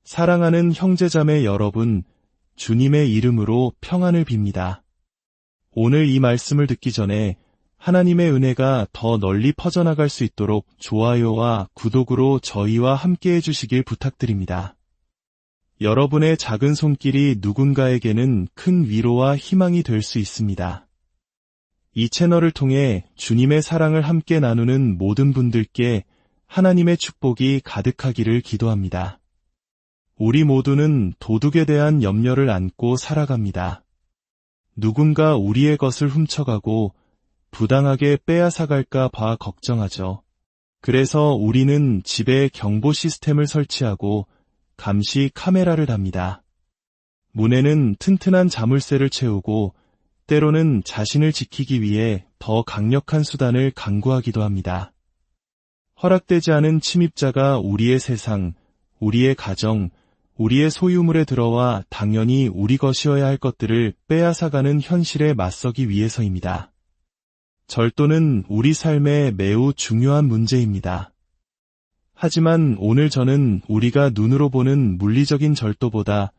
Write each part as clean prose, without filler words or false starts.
사랑하는 형제자매 여러분, 주님의 이름으로 평안을 빕니다. 오늘 이 말씀을 듣기 전에 하나님의 은혜가 더 널리 퍼져나갈 수 있도록 좋아요와 구독으로 저희와 함께 해주시길 부탁드립니다. 여러분의 작은 손길이 누군가에게는 큰 위로와 희망이 될 수 있습니다. 이 채널을 통해 주님의 사랑을 함께 나누는 모든 분들께 하나님의 축복이 가득하기를 기도합니다. 우리 모두는 도둑에 대한 염려를 안고 살아갑니다. 누군가 우리의 것을 훔쳐가고 부당하게 빼앗아갈까 봐 걱정하죠. 그래서 우리는 집에 경보 시스템을 설치하고 감시 카메라를 답니다. 문에는 튼튼한 자물쇠를 채우고 때로는 자신을 지키기 위해 더 강력한 수단을 강구하기도 합니다. 허락되지 않은 침입자가 우리의 세상, 우리의 가정, 우리의 소유물에 들어와 당연히 우리 것이어야 할 것들을 빼앗아가는 현실에 맞서기 위해서입니다. 절도는 우리 삶에 매우 중요한 문제입니다. 하지만 오늘 저는 우리가 눈으로 보는 물리적인 절도보다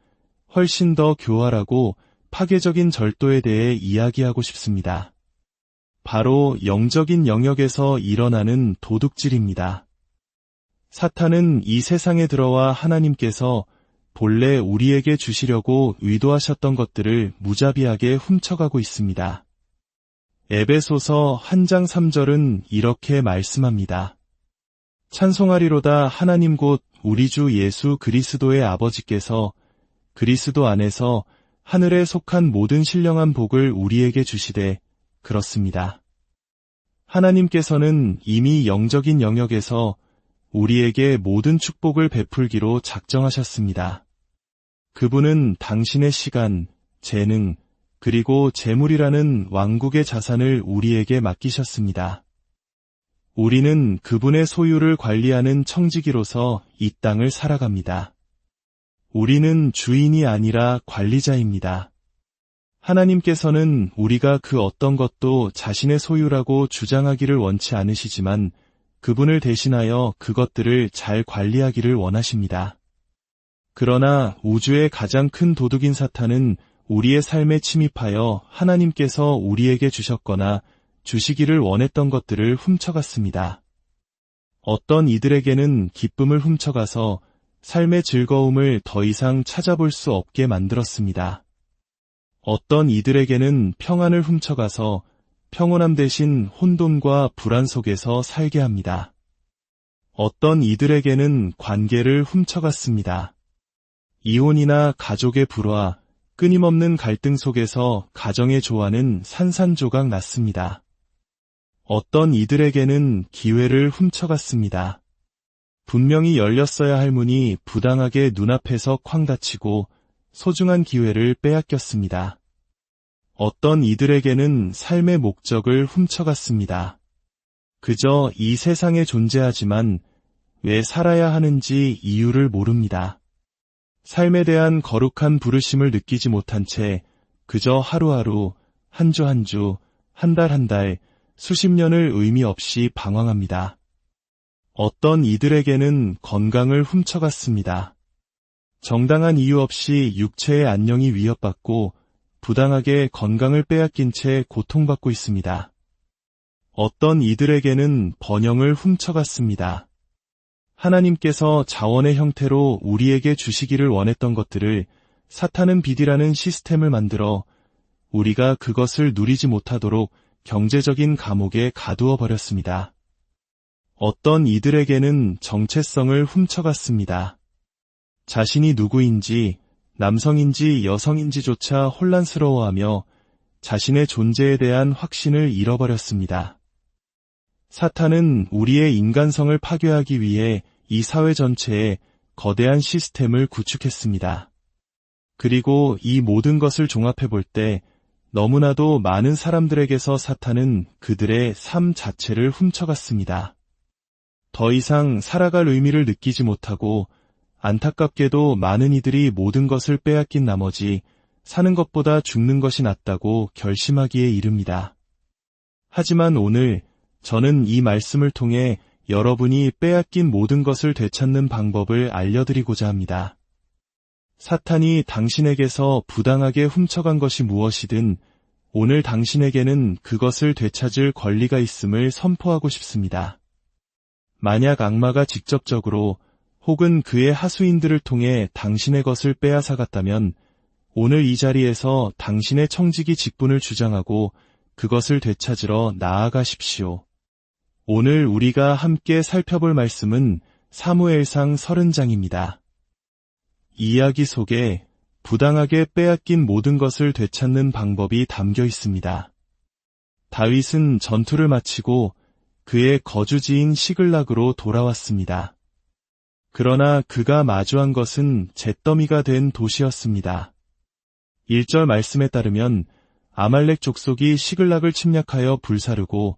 훨씬 더 교활하고 파괴적인 절도에 대해 이야기하고 싶습니다. 바로 영적인 영역에서 일어나는 도둑질입니다. 사탄은 이 세상에 들어와 하나님께서 본래 우리에게 주시려고 의도하셨던 것들을 무자비하게 훔쳐가고 있습니다. 에베소서 1장 3절은 이렇게 말씀합니다. 찬송하리로다 하나님 곧 우리 주 예수 그리스도의 아버지께서 그리스도 안에서 하늘에 속한 모든 신령한 복을 우리에게 주시되 그렇습니다. 하나님께서는 이미 영적인 영역에서 우리에게 모든 축복을 베풀기로 작정하셨습니다. 그분은 당신의 시간, 재능, 그리고 재물이라는 왕국의 자산을 우리에게 맡기셨습니다. 우리는 그분의 소유를 관리하는 청지기로서 이 땅을 살아갑니다. 우리는 주인이 아니라 관리자입니다. 하나님께서는 우리가 그 어떤 것도 자신의 소유라고 주장하기를 원치 않으시지만 그분을 대신하여 그것들을 잘 관리하기를 원하십니다. 그러나 우주의 가장 큰 도둑인 사탄은 우리의 삶에 침입하여 하나님께서 우리에게 주셨거나 주시기를 원했던 것들을 훔쳐갔습니다. 어떤 이들에게는 기쁨을 훔쳐가서 삶의 즐거움을 더 이상 찾아볼 수 없게 만들었습니다. 어떤 이들에게는 평안을 훔쳐가서 평온함 대신 혼돈과 불안 속에서 살게 합니다. 어떤 이들에게는 관계를 훔쳐갔습니다. 이혼이나 가족의 불화, 끊임없는 갈등 속에서 가정의 조화는 산산조각 났습니다. 어떤 이들에게는 기회를 훔쳐갔습니다. 분명히 열렸어야 할 문이 부당하게 눈앞에서 쾅 닫히고 소중한 기회를 빼앗겼습니다. 어떤 이들에게는 삶의 목적을 훔쳐갔습니다. 그저 이 세상에 존재하지만 왜 살아야 하는지 이유를 모릅니다. 삶에 대한 거룩한 부르심을 느끼지 못한 채 그저 하루하루, 한 주 한 주, 한 달 한 달, 수십 년을 의미 없이 방황합니다. 어떤 이들에게는 건강을 훔쳐갔습니다. 정당한 이유 없이 육체의 안녕이 위협받고 부당하게 건강을 빼앗긴 채 고통받고 있습니다. 어떤 이들에게는 번영을 훔쳐갔습니다. 하나님께서 자원의 형태로 우리에게 주시기를 원했던 것들을 사탄은 빚이라는 시스템을 만들어 우리가 그것을 누리지 못하도록 경제적인 감옥에 가두어 버렸습니다. 어떤 이들에게는 정체성을 훔쳐갔습니다. 자신이 누구인지, 남성인지 여성인지조차 혼란스러워하며 자신의 존재에 대한 확신을 잃어버렸습니다. 사탄은 우리의 인간성을 파괴하기 위해 이 사회 전체에 거대한 시스템을 구축했습니다. 그리고 이 모든 것을 종합해 볼 때 너무나도 많은 사람들에게서 사탄은 그들의 삶 자체를 훔쳐갔습니다. 더 이상 살아갈 의미를 느끼지 못하고 안타깝게도 많은 이들이 모든 것을 빼앗긴 나머지 사는 것보다 죽는 것이 낫다고 결심하기에 이릅니다. 하지만 오늘 저는 이 말씀을 통해 여러분이 빼앗긴 모든 것을 되찾는 방법을 알려드리고자 합니다. 사탄이 당신에게서 부당하게 훔쳐간 것이 무엇이든 오늘 당신에게는 그것을 되찾을 권리가 있음을 선포하고 싶습니다. 만약 악마가 직접적으로 혹은 그의 하수인들을 통해 당신의 것을 빼앗아갔다면 오늘 이 자리에서 당신의 청지기 직분을 주장하고 그것을 되찾으러 나아가십시오. 오늘 우리가 함께 살펴볼 말씀은 사무엘상 30장입니다. 이야기 속에 부당하게 빼앗긴 모든 것을 되찾는 방법이 담겨 있습니다. 다윗은 전투를 마치고 그의 거주지인 시글락으로 돌아왔습니다. 그러나 그가 마주한 것은 잿더미가 된 도시였습니다. 1절 말씀에 따르면 아말렉 족속이 시글락을 침략하여 불사르고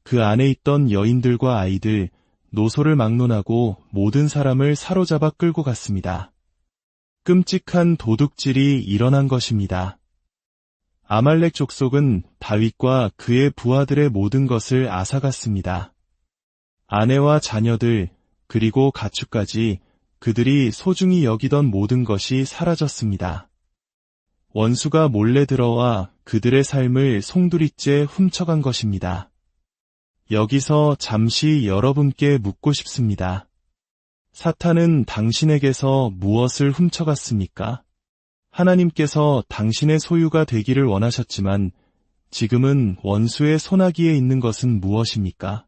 그 안에 있던 여인들과 아이들, 노소를 막론하고 모든 사람을 사로잡아 끌고 갔습니다. 끔찍한 도둑질이 일어난 것입니다. 아말렉 족속은 다윗과 그의 부하들의 모든 것을 앗아갔습니다. 아내와 자녀들, 그리고 가축까지 그들이 소중히 여기던 모든 것이 사라졌습니다. 원수가 몰래 들어와 그들의 삶을 송두리째 훔쳐간 것입니다. 여기서 잠시 여러분께 묻고 싶습니다. 사탄은 당신에게서 무엇을 훔쳐갔습니까? 하나님께서 당신의 소유가 되기를 원하셨지만 지금은 원수의 손아귀에 있는 것은 무엇입니까?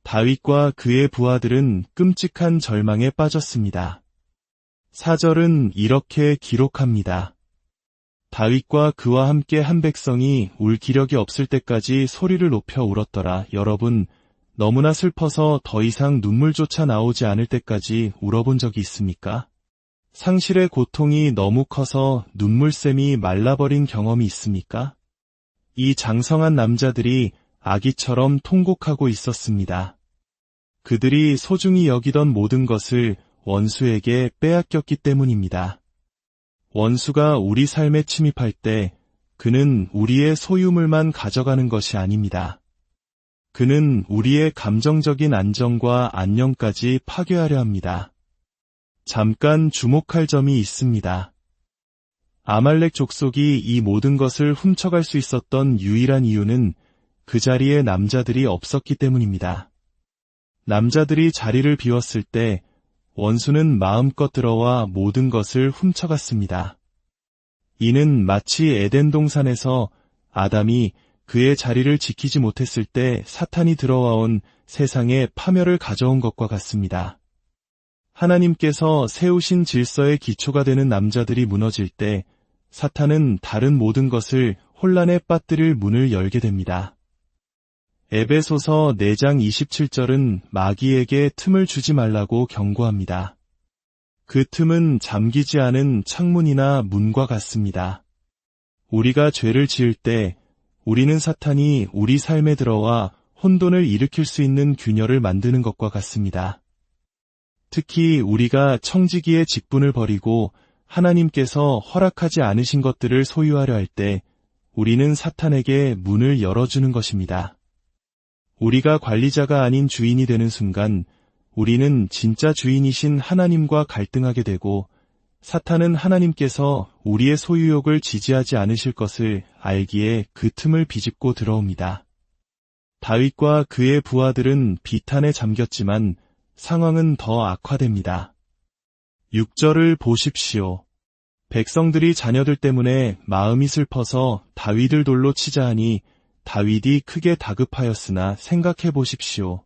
다윗과 그의 부하들은 끔찍한 절망에 빠졌습니다. 4절은 이렇게 기록합니다. 다윗과 그와 함께 한 백성이 울 기력이 없을 때까지 소리를 높여 울었더라. 여러분, 너무나 슬퍼서 더 이상 눈물조차 나오지 않을 때까지 울어본 적이 있습니까? 상실의 고통이 너무 커서 눈물샘이 말라버린 경험이 있습니까? 이 장성한 남자들이 아기처럼 통곡하고 있었습니다. 그들이 소중히 여기던 모든 것을 원수에게 빼앗겼기 때문입니다. 원수가 우리 삶에 침입할 때 그는 우리의 소유물만 가져가는 것이 아닙니다. 그는 우리의 감정적인 안정과 안녕까지 파괴하려 합니다. 잠깐 주목할 점이 있습니다. 아말렉 족속이 이 모든 것을 훔쳐갈 수 있었던 유일한 이유는 그 자리에 남자들이 없었기 때문입니다. 남자들이 자리를 비웠을 때 원수는 마음껏 들어와 모든 것을 훔쳐갔습니다. 이는 마치 에덴 동산에서 아담이 그의 자리를 지키지 못했을 때 사탄이 들어와온 세상에 파멸을 가져온 것과 같습니다. 하나님께서 세우신 질서의 기초가 되는 남자들이 무너질 때 사탄은 다른 모든 것을 혼란에 빠뜨릴 문을 열게 됩니다. 에베소서 4장 27절은 마귀에게 틈을 주지 말라고 경고합니다. 그 틈은 잠기지 않은 창문이나 문과 같습니다. 우리가 죄를 지을 때 우리는 사탄이 우리 삶에 들어와 혼돈을 일으킬 수 있는 균열을 만드는 것과 같습니다. 특히 우리가 청지기의 직분을 버리고 하나님께서 허락하지 않으신 것들을 소유하려 할 때 우리는 사탄에게 문을 열어주는 것입니다. 우리가 관리자가 아닌 주인이 되는 순간 우리는 진짜 주인이신 하나님과 갈등하게 되고 사탄은 하나님께서 우리의 소유욕을 지지하지 않으실 것을 알기에 그 틈을 비집고 들어옵니다. 다윗과 그의 부하들은 비탄에 잠겼지만 상황은 더 악화됩니다. 6절을 보십시오. 백성들이 자녀들 때문에 마음이 슬퍼서 다윗을 돌로 치자 하니 다윗이 크게 다급하였으나 생각해 보십시오.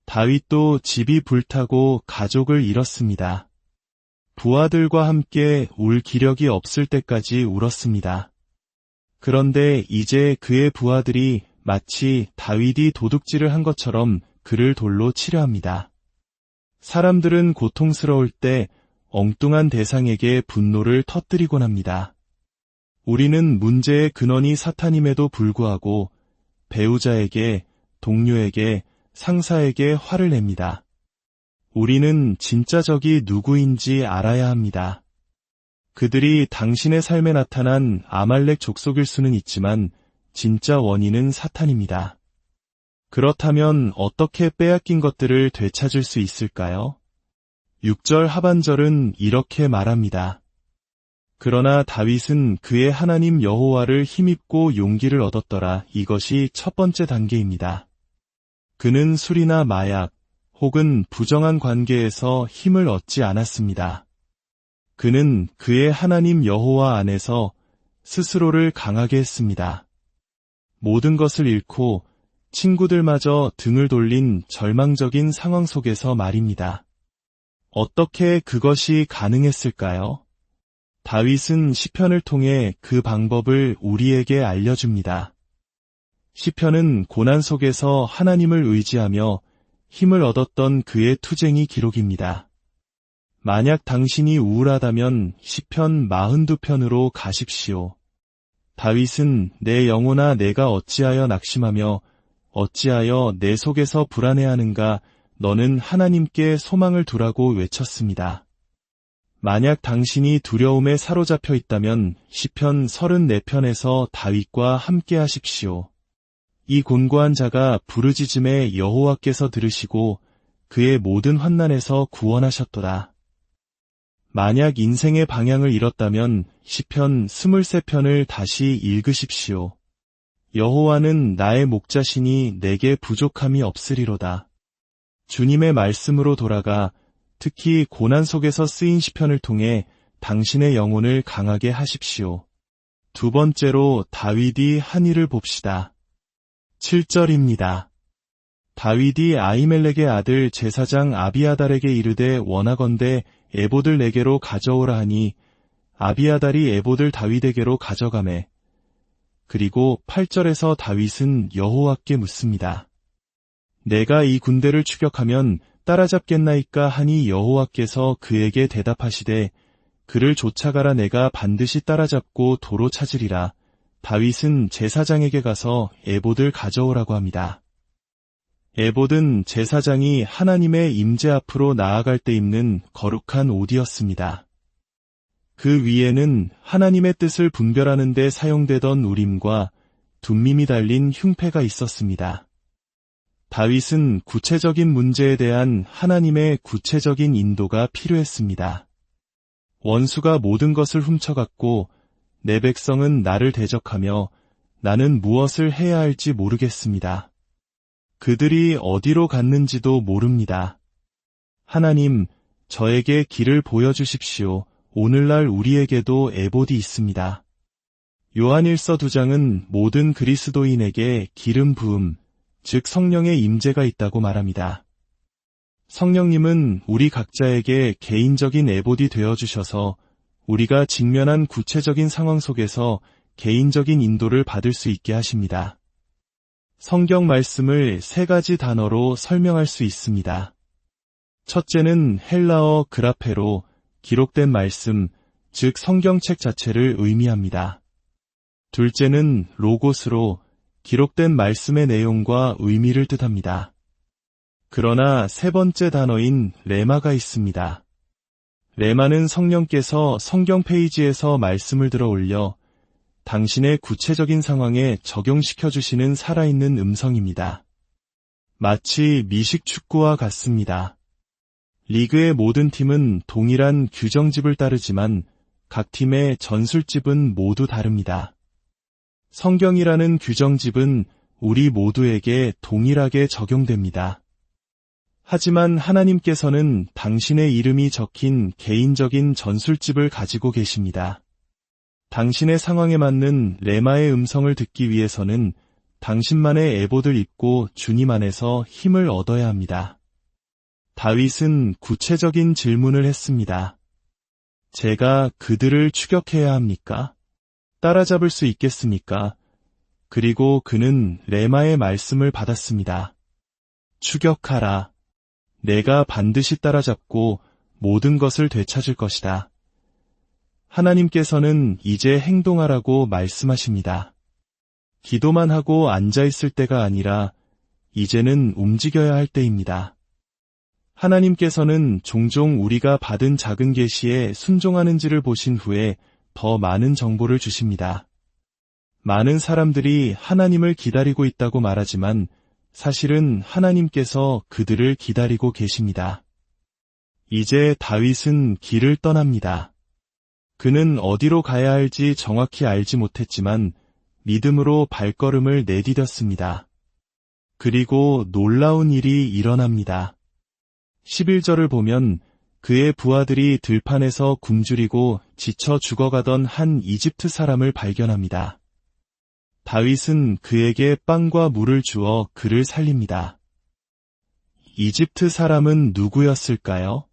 다윗도 집이 불타고 가족을 잃었습니다. 부하들과 함께 울 기력이 없을 때까지 울었습니다. 그런데 이제 그의 부하들이 마치 다윗이 도둑질을 한 것처럼 그를 돌로 치려 합니다. 사람들은 고통스러울 때 엉뚱한 대상에게 분노를 터뜨리곤 합니다. 우리는 문제의 근원이 사탄임에도 불구하고 배우자에게, 동료에게, 상사에게 화를 냅니다. 우리는 진짜 적이 누구인지 알아야 합니다. 그들이 당신의 삶에 나타난 아말렉 족속일 수는 있지만 진짜 원인은 사탄입니다. 그렇다면 어떻게 빼앗긴 것들을 되찾을 수 있을까요? 6절 하반절은 이렇게 말합니다. 그러나 다윗은 그의 하나님 여호와를 힘입고 용기를 얻었더라. 이것이 첫 번째 단계입니다. 그는 술이나 마약 혹은 부정한 관계에서 힘을 얻지 않았습니다. 그는 그의 하나님 여호와 안에서 스스로를 강하게 했습니다. 모든 것을 잃고 친구들마저 등을 돌린 절망적인 상황 속에서 말입니다. 어떻게 그것이 가능했을까요? 다윗은 시편을 통해 그 방법을 우리에게 알려줍니다. 시편은 고난 속에서 하나님을 의지하며 힘을 얻었던 그의 투쟁이 기록입니다. 만약 당신이 우울하다면 시편 42편으로 가십시오. 다윗은 내 영혼아 내가 어찌하여 낙심하며 어찌하여 내 속에서 불안해하는가 너는 하나님께 소망을 두라고 외쳤습니다. 만약 당신이 두려움에 사로잡혀 있다면 시편 34편에서 다윗과 함께 하십시오. 이 곤고한 자가 부르짖음에 여호와께서 들으시고 그의 모든 환난에서 구원하셨도다. 만약 인생의 방향을 잃었다면 시편 23편을 다시 읽으십시오. 여호와는 나의 목자시니 내게 부족함이 없으리로다. 주님의 말씀으로 돌아가 특히 고난 속에서 쓰인 시편을 통해 당신의 영혼을 강하게 하십시오. 두 번째로 다윗이 한 일을 봅시다. 7절입니다. 다윗이 아히멜렉의 아들 제사장 아비아달에게 이르되 원하건대 에봇을 내게로 가져오라 하니 아비아달이 에봇을 다윗에게로 가져가매. 그리고 8절에서 다윗은 여호와께 묻습니다. 내가 이 군대를 추격하면 따라잡겠나이까 하니 여호와께서 그에게 대답하시되 그를 쫓아가라 내가 반드시 따라잡고 도로 찾으리라. 다윗은 제사장에게 가서 에봇을 가져오라고 합니다. 에봇은 제사장이 하나님의 임재 앞으로 나아갈 때 입는 거룩한 옷이었습니다. 그 위에는 하나님의 뜻을 분별하는 데 사용되던 우림과 둠밈이 달린 흉패가 있었습니다. 다윗은 구체적인 문제에 대한 하나님의 구체적인 인도가 필요했습니다. 원수가 모든 것을 훔쳐갔고 내 백성은 나를 대적하며 나는 무엇을 해야 할지 모르겠습니다. 그들이 어디로 갔는지도 모릅니다. 하나님, 저에게 길을 보여주십시오. 오늘날 우리에게도 에봇이 있습니다. 요한일서 2장은 모든 그리스도인에게 기름 부음, 즉 성령의 임재가 있다고 말합니다. 성령님은 우리 각자에게 개인적인 에봇이 되어주셔서 우리가 직면한 구체적인 상황 속에서 개인적인 인도를 받을 수 있게 하십니다. 성경 말씀을 3가지 단어로 설명할 수 있습니다. 첫째는 헬라어 그라페로 기록된 말씀, 즉 성경책 자체를 의미합니다. 둘째는 로고스로 기록된 말씀의 내용과 의미를 뜻합니다. 그러나 세 번째 단어인 레마가 있습니다. 레마는 성령께서 성경 페이지에서 말씀을 들어 올려 당신의 구체적인 상황에 적용시켜 주시는 살아있는 음성입니다. 마치 미식축구와 같습니다. 리그의 모든 팀은 동일한 규정집을 따르지만 각 팀의 전술집은 모두 다릅니다. 성경이라는 규정집은 우리 모두에게 동일하게 적용됩니다. 하지만 하나님께서는 당신의 이름이 적힌 개인적인 전술집을 가지고 계십니다. 당신의 상황에 맞는 레마의 음성을 듣기 위해서는 당신만의 에봇을 입고 주님 안에서 힘을 얻어야 합니다. 다윗은 구체적인 질문을 했습니다. 제가 그들을 추격해야 합니까? 따라잡을 수 있겠습니까? 그리고 그는 레마의 말씀을 받았습니다. 추격하라. 내가 반드시 따라잡고 모든 것을 되찾을 것이다. 하나님께서는 이제 행동하라고 말씀하십니다. 기도만 하고 앉아있을 때가 아니라 이제는 움직여야 할 때입니다. 하나님께서는 종종 우리가 받은 작은 계시에 순종하는지를 보신 후에 더 많은 정보를 주십니다. 많은 사람들이 하나님을 기다리고 있다고 말하지만 사실은 하나님께서 그들을 기다리고 계십니다. 이제 다윗은 길을 떠납니다. 그는 어디로 가야 할지 정확히 알지 못했지만 믿음으로 발걸음을 내디뎠습니다. 그리고 놀라운 일이 일어납니다. 11절을 보면 그의 부하들이 들판에서 굶주리고 지쳐 죽어가던 한 이집트 사람을 발견합니다. 다윗은 그에게 빵과 물을 주어 그를 살립니다. 이집트 사람은 누구였을까요?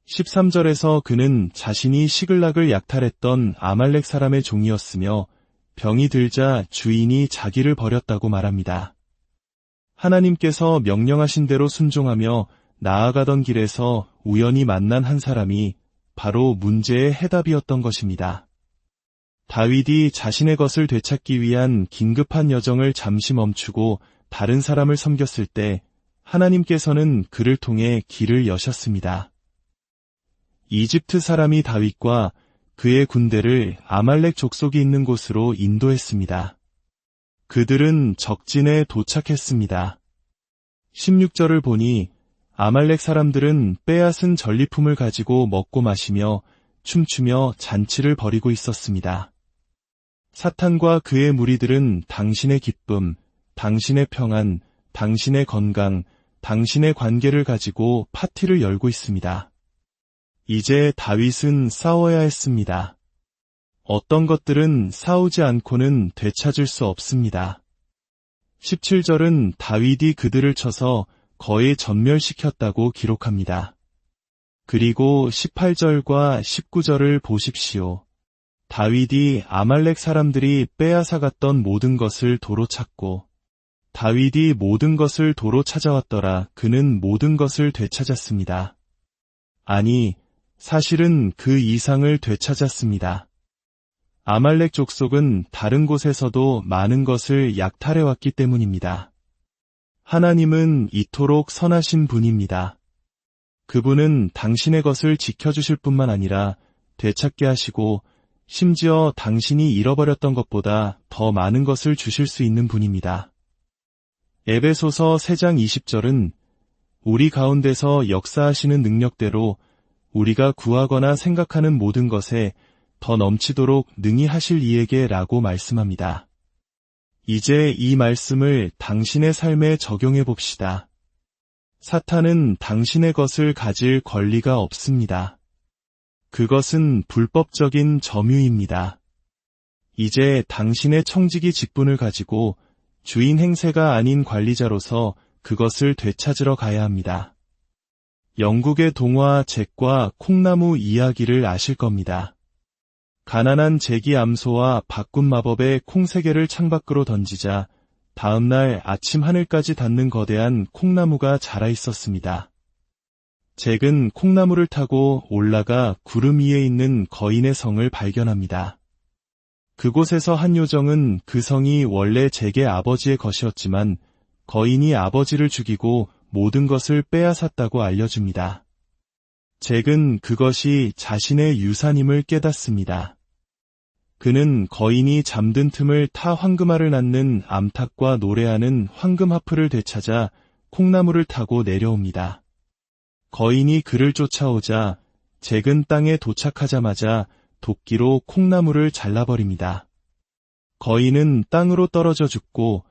13절에서 그는 자신이 시글락을 약탈했던 아말렉 사람의 종이었으며 병이 들자 주인이 자기를 버렸다고 말합니다. 하나님께서 명령하신 대로 순종하며 나아가던 길에서 우연히 만난 한 사람이 바로 문제의 해답이었던 것입니다. 다윗이 자신의 것을 되찾기 위한 긴급한 여정을 잠시 멈추고 다른 사람을 섬겼을 때 하나님께서는 그를 통해 길을 여셨습니다. 이집트 사람이 다윗과 그의 군대를 아말렉 족속이 있는 곳으로 인도했습니다. 그들은 적진에 도착했습니다. 16절을 보니 아말렉 사람들은 빼앗은 전리품을 가지고 먹고 마시며 춤추며 잔치를 벌이고 있었습니다. 사탄과 그의 무리들은 당신의 기쁨, 당신의 평안, 당신의 건강, 당신의 관계를 가지고 파티를 열고 있습니다. 이제 다윗은 싸워야 했습니다. 어떤 것들은 싸우지 않고는 되찾을 수 없습니다. 17절은 다윗이 그들을 쳐서 거의 전멸시켰다고 기록합니다. 그리고 18절과 19절을 보십시오. 다윗이 아말렉 사람들이 빼앗아갔던 모든 것을 도로 찾고 다윗이 모든 것을 도로 찾아왔더라. 그는 모든 것을 되찾았습니다. 아니, 사실은 그 이상을 되찾았습니다. 아말렉 족속은 다른 곳에서도 많은 것을 약탈해왔기 때문입니다. 하나님은 이토록 선하신 분입니다. 그분은 당신의 것을 지켜주실 뿐만 아니라 되찾게 하시고 심지어 당신이 잃어버렸던 것보다 더 많은 것을 주실 수 있는 분입니다. 에베소서 3장 20절은 우리 가운데서 역사하시는 능력대로 우리가 구하거나 생각하는 모든 것에 더 넘치도록 능히 하실 이에게 라고 말씀합니다. 이제 이 말씀을 당신의 삶에 적용해 봅시다. 사탄은 당신의 것을 가질 권리가 없습니다. 그것은 불법적인 점유입니다. 이제 당신의 청지기 직분을 가지고 주인 행세가 아닌 관리자로서 그것을 되찾으러 가야 합니다. 영국의 동화 잭과 콩나무 이야기를 아실 겁니다. 가난한 잭이 암소와 바꾼 마법의 콩 3개를 창밖으로 던지자 다음날 아침 하늘까지 닿는 거대한 콩나무가 자라 있었습니다. 잭은 콩나무를 타고 올라가 구름 위에 있는 거인의 성을 발견합니다. 그곳에서 한 요정은 그 성이 원래 잭의 아버지의 것이었지만 거인이 아버지를 죽이고 모든 것을 빼앗았다고 알려줍니다. 잭은 그것이 자신의 유산임을 깨닫습니다. 그는 거인이 잠든 틈을 타 황금알을 낳는 암탉과 노래하는 황금하프를 되찾아 콩나무를 타고 내려옵니다. 거인이 그를 쫓아오자 잭은 땅에 도착하자마자 도끼로 콩나무를 잘라버립니다. 거인은 땅으로 떨어져 죽고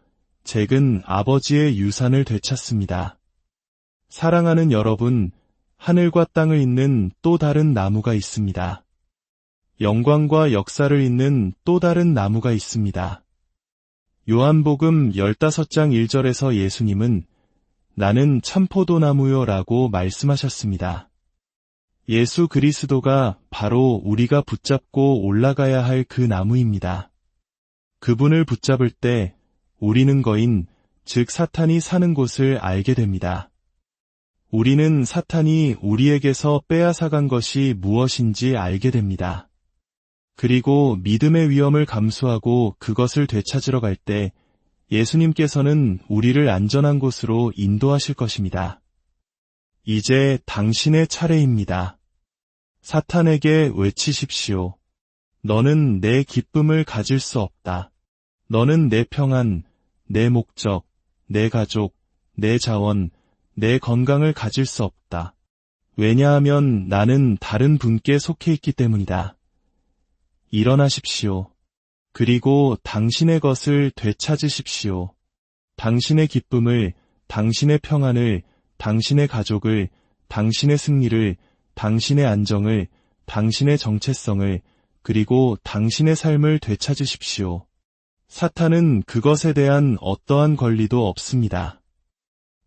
잭은 아버지의 유산을 되찾습니다. 사랑하는 여러분, 하늘과 땅을 잇는 또 다른 나무가 있습니다. 영광과 역사를 잇는 또 다른 나무가 있습니다. 요한복음 15장 1절에서 예수님은 나는 참포도나무요 라고 말씀하셨습니다. 예수 그리스도가 바로 우리가 붙잡고 올라가야 할 그 나무입니다. 그분을 붙잡을 때 우리는 거인, 즉 사탄이 사는 곳을 알게 됩니다. 우리는 사탄이 우리에게서 빼앗아간 것이 무엇인지 알게 됩니다. 그리고 믿음의 위험을 감수하고 그것을 되찾으러 갈 때 예수님께서는 우리를 안전한 곳으로 인도하실 것입니다. 이제 당신의 차례입니다. 사탄에게 외치십시오. 너는 내 기쁨을 가질 수 없다. 너는 내 평안, 내 목적, 내 가족, 내 자원, 내 건강을 가질 수 없다. 왜냐하면 나는 다른 분께 속해 있기 때문이다. 일어나십시오. 그리고 당신의 것을 되찾으십시오. 당신의 기쁨을, 당신의 평안을, 당신의 가족을, 당신의 승리를, 당신의 안정을, 당신의 정체성을, 그리고 당신의 삶을 되찾으십시오. 사탄은 그것에 대한 어떠한 권리도 없습니다.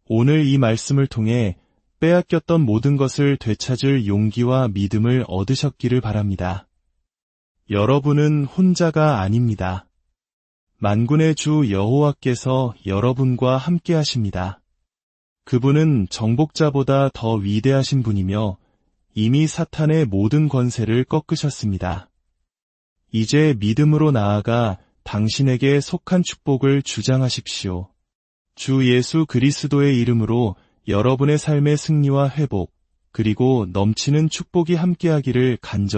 오늘 이 말씀을 통해 빼앗겼던 모든 것을 되찾을 용기와 믿음을 얻으셨기를 바랍니다. 여러분은 혼자가 아닙니다. 만군의 주 여호와께서 여러분과 함께 하십니다. 그분은 정복자보다 더 위대하신 분이며 이미 사탄의 모든 권세를 꺾으셨습니다. 이제 믿음으로 나아가 당신에게 속한 축복을 주장하십시오. 주 예수 그리스도의 이름으로 여러분의 삶의 승리와 회복, 그리고 넘치는 축복이 함께하기를 간절히